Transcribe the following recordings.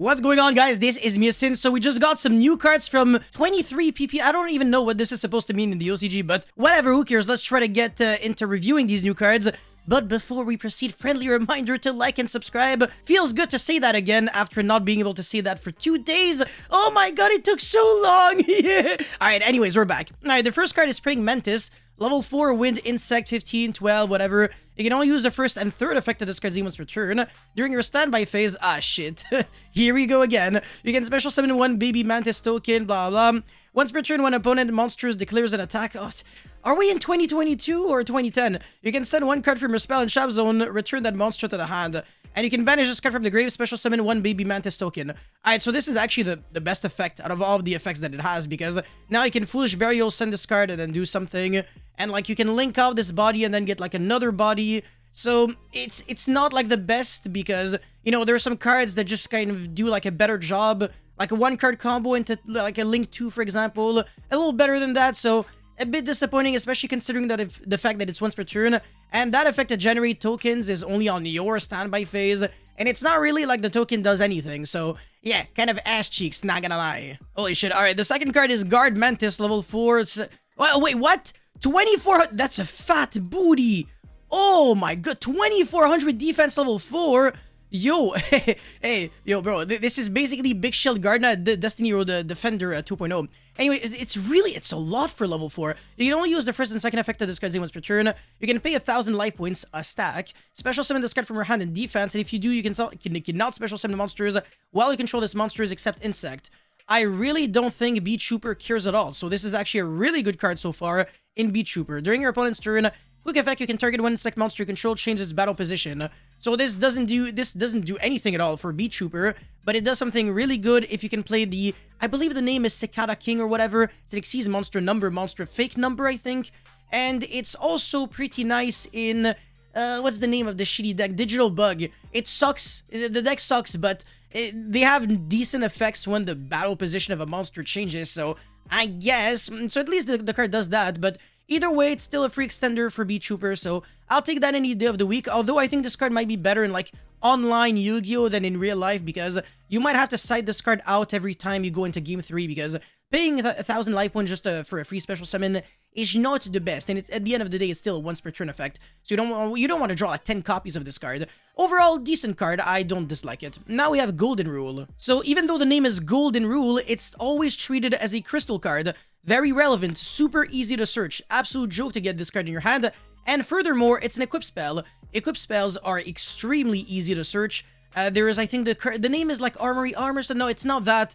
What's going on, guys? This is Miasin. So we just got some new cards from 23 PP. I don't even know what this is supposed to mean in the OCG, but whatever, who cares? Let's try to get into reviewing these new cards. But before we proceed, friendly reminder to like and subscribe. Feels good to say that again after not being able to say that for 2 days. Oh my god, it took so long. Yeah. Alright, anyways, we're back. Alright, the first card is Spring Mantis. Level 4, Wind, Insect, 15, 12, whatever. You can only use the first and third effect of this card's once per turn. During your standby phase, shit. Here we go again. You can special summon one baby Mantis token, blah, blah. Once per turn, when opponent monsters declares an attack. Oh, are we in 2022 or 2010? You can send one card from your spell and trap zone, return that monster to the hand. And you can banish this card from the grave, special summon one baby Mantis token. Alright, so this is actually the best effect out of all of the effects that it has, because now you can Foolish Burial, send this card, and then do something. And like you can link out this body and then get like another body. So it's not like the best because, you know, there are some cards that just kind of do like a better job. Like a 1-card combo into like a Link 2, for example. A little better than that, so a bit disappointing, especially considering that the fact that it's once per turn. And that effect to generate tokens is only on your standby phase. And it's not really like the token does anything, so yeah, kind of ass cheeks, not gonna lie. Holy shit, alright, the second card is Guard Mantis, level 4. Well, wait, what? 2400, that's a fat booty. Oh my god, 2400 defense level 4. Yo, hey, yo, bro, this is basically Big Shield Gardner, Destiny Road Defender 2.0. Anyway, it's a lot for level 4. You can only use the first and second effect of this card's once per turn. You can pay 1,000 life points a stack. Special summon this card from your hand in defense, and if you do, you cannot special summon monsters while you control this monsters except Insect. I really don't think Beat Trooper cares at all, so this is actually a really good card so far in Beat Trooper. During your opponent's turn, quick effect, you can target one insect monster you control, change its battle position. So this doesn't do anything at all for Beat Trooper, but it does something really good if you can play the, I believe the name is Cicada King or whatever. It's an exceeds monster number, monster fake number, I think. And it's also pretty nice in, what's the name of the shitty deck? Digital Bug. It sucks, the deck sucks, but they have decent effects when the battle position of a monster changes, so I guess, so at least the card does that, but either way, it's still a free extender for Beat Trooper, so I'll take that any day of the week, although I think this card might be better in, like, online Yu-Gi-Oh! Than in real life, because you might have to side this card out every time you go into Game 3, because paying 1,000 life points just for a free special summon is not the best, and at the end of the day, it's still a once per turn effect, so you don't want to draw like 10 copies of this card. Overall, decent card, I don't dislike it. Now we have Golden Rule. So even though the name is Golden Rule, it's always treated as a crystal card. Very relevant, super easy to search, absolute joke to get this card in your hand, and furthermore, it's an equip spell. Equip spells are extremely easy to search. There is, I think, the name is like Armory Armor, so no, it's not that.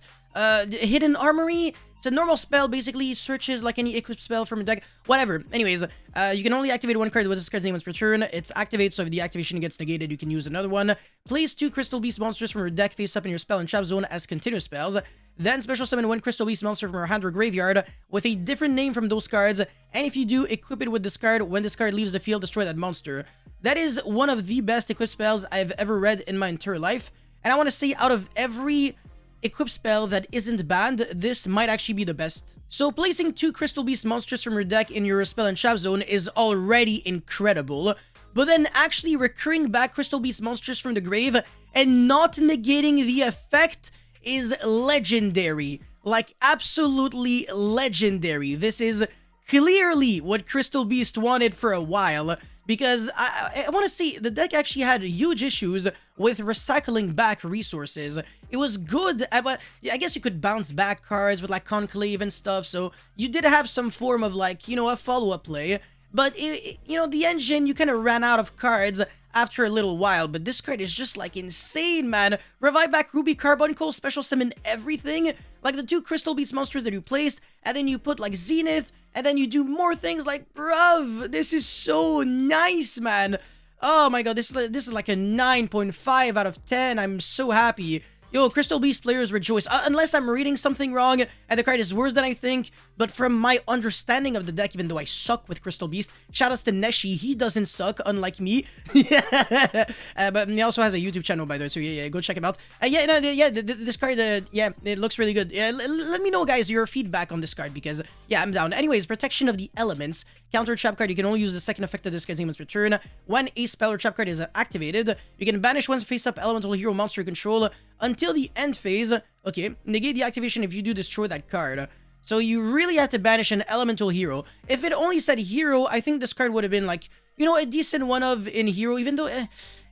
Hidden Armory, it's a normal spell, basically searches like any equip spell from a deck, whatever. Anyways, you can only activate one card with this card's name once per turn. It's activated, so if the activation gets negated, you can use another one. Place 2 Crystal Beast monsters from your deck face up in your spell and trap zone as continuous spells. Then special summon one Crystal Beast monster from your hand or graveyard with a different name from those cards, and if you do, equip it with this card. When this card leaves the field, destroy that monster. That is one of the best equip spells I've ever read in my entire life, and I want to say out of every equip spell that isn't banned, this might actually be the best. So placing 2 Crystal Beast monsters from your deck in your spell and trap zone is already incredible, but then actually recurring back Crystal Beast monsters from the grave and not negating the effect is legendary. Like, absolutely legendary. This is clearly what Crystal Beast wanted for a while, because I want to say the deck actually had huge issues with recycling back resources. It was good, but I guess you could bounce back cards with like Conclave and stuff, so you did have some form of like, you know, a follow-up play, but you know, the engine, you kind of ran out of cards after a little while, but this card is just like insane, man. Revive back Ruby Carbuncle, special summon everything, like the 2 Crystal Beast monsters that you placed, and then you put like Zenith, and then you do more things like, bruv, this is so nice, man. Oh my god, this is like a 9.5 out of 10. I'm so happy. Yo, Crystal Beast players rejoice. Unless I'm reading something wrong and the card is worse than I think, but from my understanding of the deck, even though I suck with Crystal Beast, shoutouts to Neshi, he doesn't suck, unlike me. But he also has a YouTube channel, by the way, so yeah, go check him out. This card, yeah, it looks really good. Let me know, guys, your feedback on this card, because, yeah, I'm down. Anyways, Protection of the Elements. Counter trap card, you can only use the second effect of this guy's name once per turn. When a spell or trap card is activated, you can banish one face-up elemental hero monster you control until the end phase. Okay, negate the activation if you do destroy that card. So you really have to banish an elemental hero. If it only said hero, I think this card would have been like, you know, a decent one of in hero, even though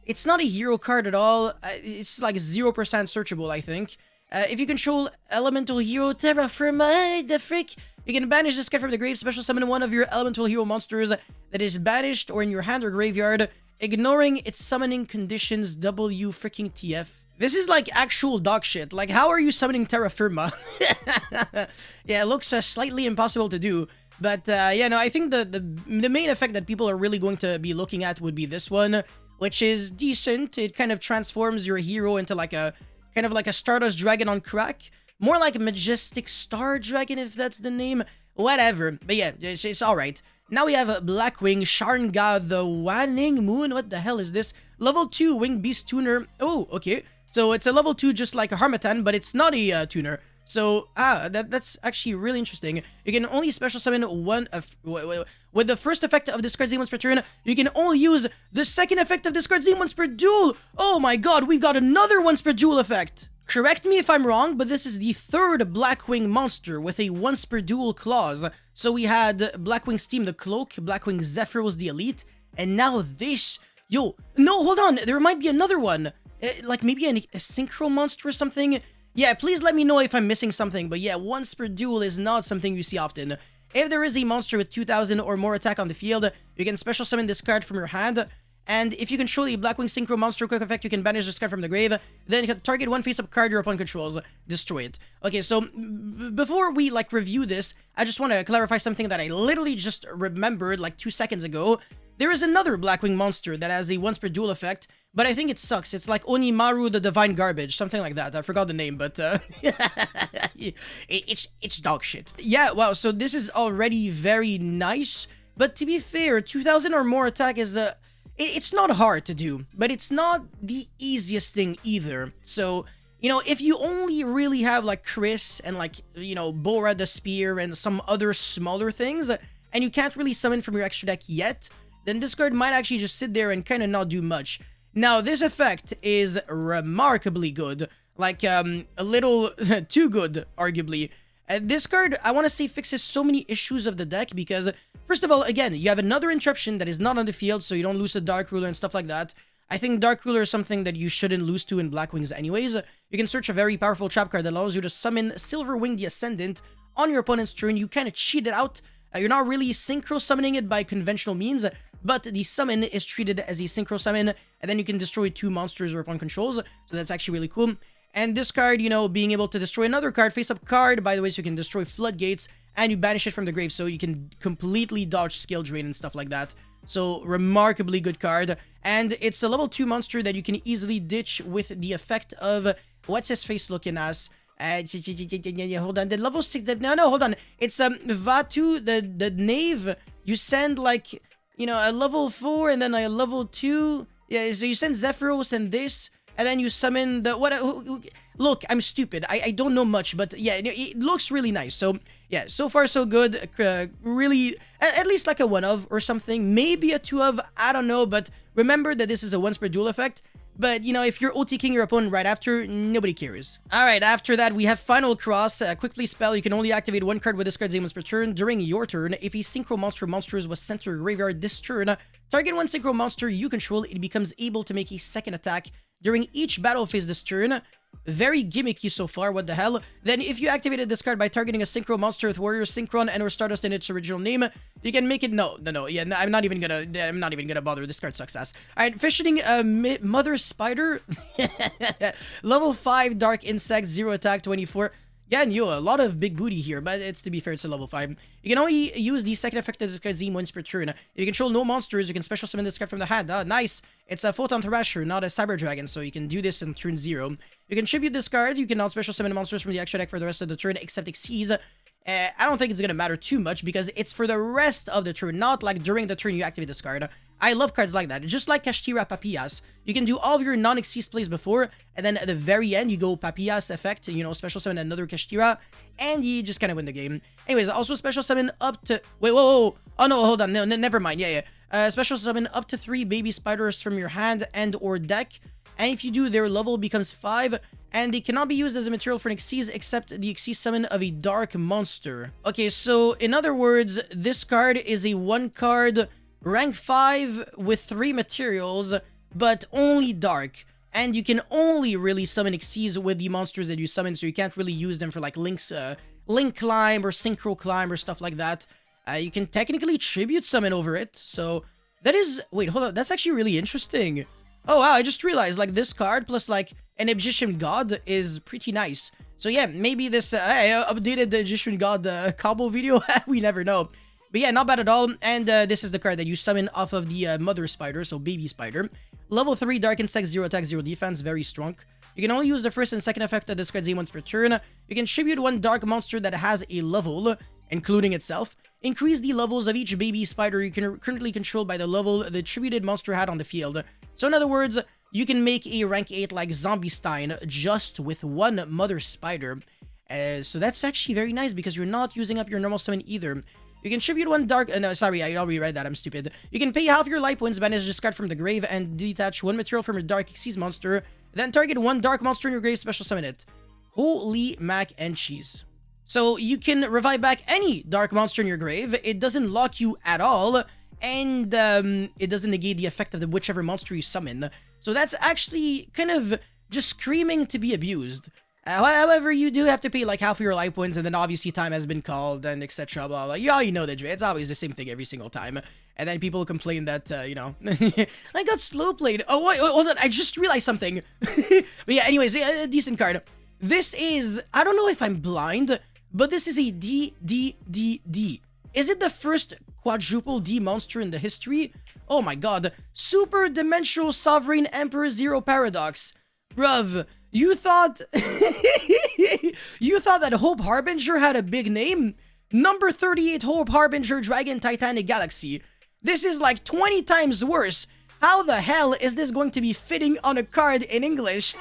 it's not a hero card at all. It's like 0% searchable, I think. If you control elemental hero, Terra Firma, the frick, you can banish this card from the grave, special summon one of your elemental hero monsters that is banished or in your hand or graveyard, ignoring its summoning conditions, W freaking TF. This is like actual dog shit. Like, how are you summoning Terra Firma? Yeah, it looks slightly impossible to do. But yeah, no, I think the main effect that people are really going to be looking at would be this one, which is decent. It kind of transforms your hero into like a kind of like a Stardust Dragon on crack. More like a Majestic Star Dragon, if that's the name. Whatever. But yeah, it's alright. Now we have Blackwing Chardenga, the Waning Moon. What the hell is this? Level 2 Winged Beast Tuner. Oh, okay. So it's a level 2 just like a Harmattan, but it's not a tuner. So, that's actually really interesting. You can only special summon one with the first effect of discard Z once per turn. You can only use the second effect of discard Z once per duel. Oh my god, we've got another once per duel effect. Correct me if I'm wrong, but this is the third Blackwing monster with a once per duel clause. So we had Blackwing Steam the Cloak, Blackwing Zephyr was the Elite, and now this. Yo, no, hold on, there might be another one. Like maybe a synchro monster or something. Yeah, please let me know if I'm missing something, but yeah, once per duel is not something you see often. If there is a monster with 2000 or more attack on the field, you can special summon this card from your hand, and if you control a Blackwing Synchro monster quick effect, you can banish this card from the grave, then you can target one face-up card your opponent controls, destroy it. Okay, so before we like review this, I just want to clarify something that I literally just remembered like 2 seconds ago. There is another Blackwing monster that has a once per duel effect, but I think it sucks. It's like Onimaru the Divine Garbage, something like that. I forgot the name, but it's dog shit. Yeah, wow, so this is already very nice, but to be fair, 2000 or more attack is it's not hard to do, but it's not the easiest thing either. So, you know, if you only really have like Chris and like, you know, Bora the Spear and some other smaller things, and you can't really summon from your extra deck yet, then this card might actually just sit there and kind of not do much. Now, this effect is remarkably good, like a little too good, arguably. This card, I want to say, fixes so many issues of the deck because, first of all, again, you have another interruption that is not on the field, so you don't lose a Dark Ruler and stuff like that. I think Dark Ruler is something that you shouldn't lose to in Blackwings anyways. You can search a very powerful trap card that allows you to summon Silverwing the Ascendant on your opponent's turn. You kind of cheat it out. You're not really synchro summoning it by conventional means, but the summon is treated as a synchro summon, and then you can destroy 2 monsters your opponent controls, so that's actually really cool. And this card, you know, being able to destroy another card, face-up card, by the way, so you can destroy Floodgates, and you banish it from the grave, so you can completely dodge skill drain and stuff like that. So, remarkably good card, and it's a level 2 monster that you can easily ditch with the effect of, what's his face looking as? Hold on, the level 6, no, hold on, it's Vatu, the Knave, you send like, you know, a level 4 and then a level 2, yeah, so you send Zephyros and this, and then you summon the, look, I'm stupid, I don't know much, but yeah, it looks really nice, so yeah, so far so good, really, at least like a 1-of or something, maybe a 2-of, I don't know, but remember that this is a once per duel effect. But, you know, if you're OTKing your opponent right after, nobody cares. Alright, after that, we have Final Cross. Quickly spell, you can only activate 1 card with this card's name once per turn. During your turn, if a Synchro Monsters was sent to your graveyard this turn, target 1 Synchro Monster you control, it becomes able to make a second attack during each battle phase this turn. Very gimmicky so far, what the hell. Then if you activated this card by targeting a Synchro Monster with Warrior Synchron and or Stardust in its original name, you can make it, no, yeah, I'm not even gonna bother, this card sucks ass. Alright, Fishing Mother Spider, level 5 Dark Insect, 0 attack, 24. Again, a lot of big booty here, but it's, to be fair, it's a level 5. You can only use the second effect of this card's once per turn. If you control no monsters, you can special summon this card from the hand. Nice! It's a Photon Thrasher, not a Cyber Dragon, so you can do this in turn 0. You can tribute this card, you can now special summon monsters from the extra deck for the rest of the turn, except Xyz. I don't think it's gonna matter too much, because it's for the rest of the turn, not like during the turn you activate this card. I love cards like that. Just like Kashtira Papillas, you can do all of your non-Xyz plays before, and then at the very end, you go Papillas effect, you know, special summon another Kashtira, and you just kind of win the game. Anyways, also special summon up to... Wait, whoa. Oh, no, hold on. No, never mind. Yeah. Special summon up to 3 baby spiders from your hand and or deck. and if you do, their level becomes 5, and they cannot be used as a material for an Xyz except the Xyz summon of a dark monster. Okay, so in other words, this card is a 1-card rank 5 with 3 materials, but only dark. And you can only really summon Xyz with the monsters that you summon, so you can't really use them for like Link Climb or Synchro Climb or stuff like that. You can technically tribute summon over it, so that is... Wait, hold on, that's actually really interesting. Oh wow, I just realized, like, this card plus like an Egyptian god is pretty nice. So yeah, maybe this I updated the Egyptian god combo video. We never know. But yeah, not bad at all. And this is the card that you summon off of the mother spider, so baby spider. Level 3 Dark Insect, 0 attack, 0 defense, very strong. You can only use the first and second effect of this card once per turn. You can tribute 1 dark monster that has a level, including itself. Increase the levels of each baby spider you can currently control by the level the tributed monster had on the field. So in other words, you can make a rank 8 like Zombie Stein just with 1 mother spider. So that's actually very nice because you're not using up your normal summon either. You can tribute 1 dark... no, sorry, I already read that. I'm stupid. You can pay half your life points, banish this card from the grave, and detach 1 material from your dark Xyz monster. Then target 1 dark monster in your grave, special summon it. Holy mac and cheese. So you can revive back any dark monster in your grave. It doesn't lock you at all, and it doesn't negate the effect of the whichever monster you summon. So that's actually kind of just screaming to be abused. However, you do have to pay like half of your life points, and then obviously time has been called, and etc. Blah blah. You know the drill. It's always the same thing every single time. And then people complain that you know, I got slow played. Oh wait, hold on, I just realized something. But yeah, anyways, a decent card. This is, I don't know if I'm blind, but this is a D. Is it the first quadruple D monster in the history? Oh my god, Super Dimensional Sovereign Emperor Zero Paradox, bruv. You thought you thought that Hope Harbinger had a big name? Number 38 Hope Harbinger Dragon Titanic Galaxy. This is like 20 times worse. How the hell is this going to be fitting on a card in English?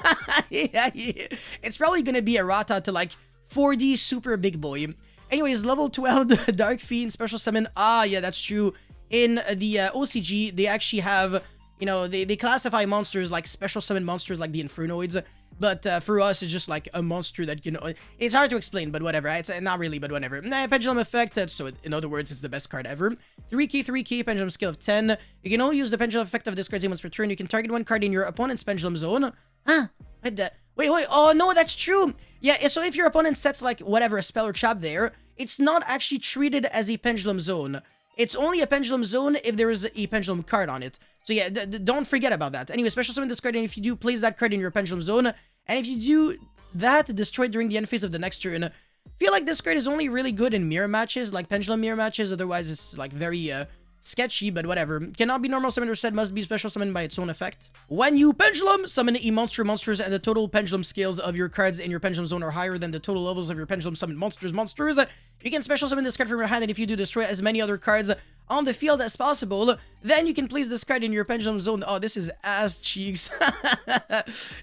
It's probably going to be errata to like 4D Super Big Boy. Anyways, level 12 Dark Fiend Special Summon. Ah, yeah, that's true. In the OCG, they actually have, you know, they classify monsters like special summon monsters like the Infernoids. But for us, it's just like a monster that, you know, it's hard to explain, but whatever. It's not really, but whatever. Pendulum Effect, so in other words, it's the best card ever. 3k, Pendulum Skill of 10. You can only use the Pendulum Effect of this card once per turn. You can target 1 card in your opponent's Pendulum Zone. Huh? Wait, oh no, that's true. Yeah, so if your opponent sets like whatever, a spell or trap there, it's not actually treated as a Pendulum Zone. It's only a Pendulum Zone if there is a Pendulum card on it. So yeah, don't forget about that. Anyway, special summon this card, and if you do, place that card in your Pendulum Zone. And if you do that, destroy it during the end phase of the next turn. I feel like this card is only really good in mirror matches, like Pendulum mirror matches. Otherwise, it's like very sketchy, but whatever. Cannot be normal summoned or said, must be special summoned by its own effect. When you Pendulum summon a monsters, and the total Pendulum scales of your cards in your Pendulum Zone are higher than the total levels of your Pendulum summoned monsters, you can special summon this card from your hand, and if you do, destroy as many other cards on the field as possible. Then you can place this card in your Pendulum Zone. Oh, this is ass cheeks.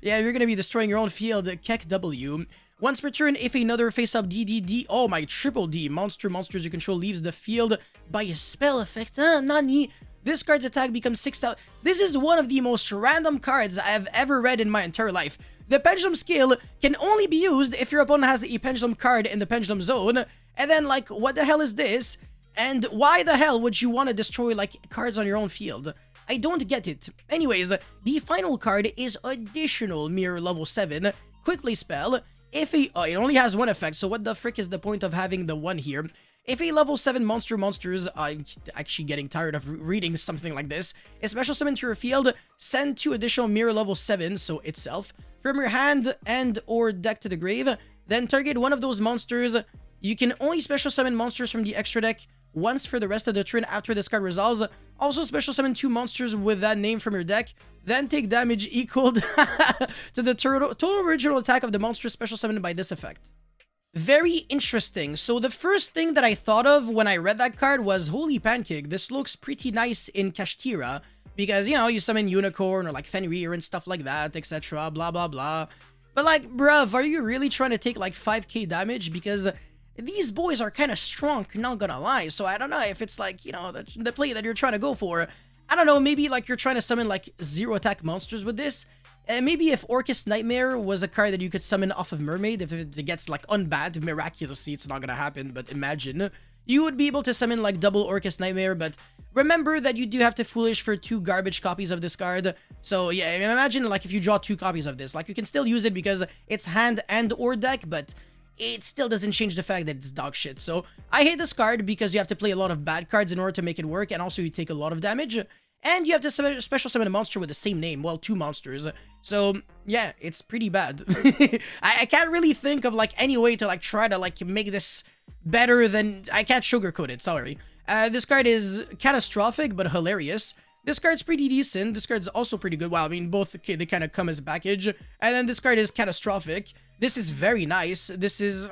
Yeah, you're gonna be destroying your own field. Keck W. Once per turn, if another face-up DDD, oh my, triple D, monsters you control leaves the field by a spell effect, nani? This card's attack becomes 6,000. This is one of the most random cards I have ever read in my entire life. The Pendulum Skill can only be used if your opponent has a Pendulum card in the Pendulum Zone. And then, like, what the hell is this? And why the hell would you want to destroy, like, cards on your own field? I don't get it. Anyways, the final card is Additional Mirror Level 7 Quickly Spell. If it only has 1 effect, so what the frick is the point of having the 1 here? If a level 7 monsters, I'm actually getting tired of reading something like this, a special summon to your field, send 2 additional mirror level 7, so itself, from your hand and or deck to the grave, then target one of those monsters. You can only special summon monsters from the extra deck once for the rest of the turn after this card resolves. Also special summon 2 monsters with that name from your deck, then take damage equal to the total original attack of the monster special summoned by this effect. Very interesting. So the first thing that I thought of when I read that card was, holy pancake, this looks pretty nice in Kashtira, because, you know, you summon Unicorn or like Fenrir and stuff like that, etc, blah blah blah. But like, bruv, are you really trying to take like 5k damage? Because these boys are kind of strong, not gonna lie. So I don't know if it's like, you know, the play that you're trying to go for. I don't know, maybe like you're trying to summon like 0 attack monsters with this. Maybe if Orcus Nightmare was a card that you could summon off of Mermaid, if it gets like unbad, miraculously, it's not gonna happen, but imagine, you would be able to summon like double Orcus Nightmare, but remember that you do have to Foolish for 2 garbage copies of this card. So yeah, imagine like if you draw 2 copies of this, like you can still use it because it's hand and or deck, but it still doesn't change the fact that it's dog shit. So I hate this card because you have to play a lot of bad cards in order to make it work, and also you take a lot of damage. And you have to special summon a monster with the same name. Well, 2 monsters. So, yeah, it's pretty bad. I can't really think of, like, any way to, like, try to, like, make this better than... I can't sugarcoat it, sorry. This card is catastrophic, but hilarious. This card's pretty decent. This card's also pretty good. Well, I mean, both, okay, they kind of come as a package. And then this card is catastrophic. This is very nice. This is,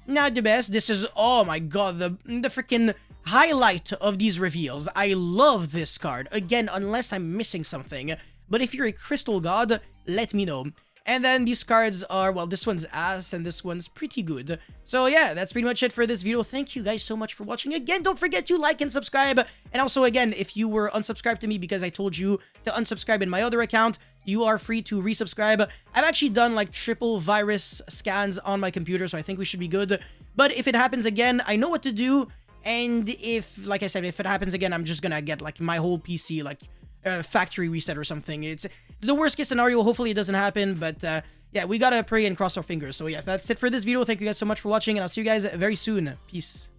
not the best. This is, oh my god, the freaking... highlight of these reveals. I love this card. Again, unless I'm missing something. But if you're a Crystal God, let me know. And then these cards are, well, this one's ass and this one's pretty good. So yeah, that's pretty much it for this video. Thank you guys so much for watching. Again, don't forget to like and subscribe. And also, again, if you were unsubscribed to me because I told you to unsubscribe in my other account, you are free to resubscribe. I've actually done like triple virus scans on my computer, so I think we should be good. But if it happens again, I know what to do. And if, like I said, if it happens again, I'm just gonna get, like, my whole PC, like, factory reset or something. It's the worst case scenario. Hopefully it doesn't happen, but, yeah, we gotta pray and cross our fingers. So, yeah, that's it for this video. Thank you guys so much for watching, and I'll see you guys very soon. Peace.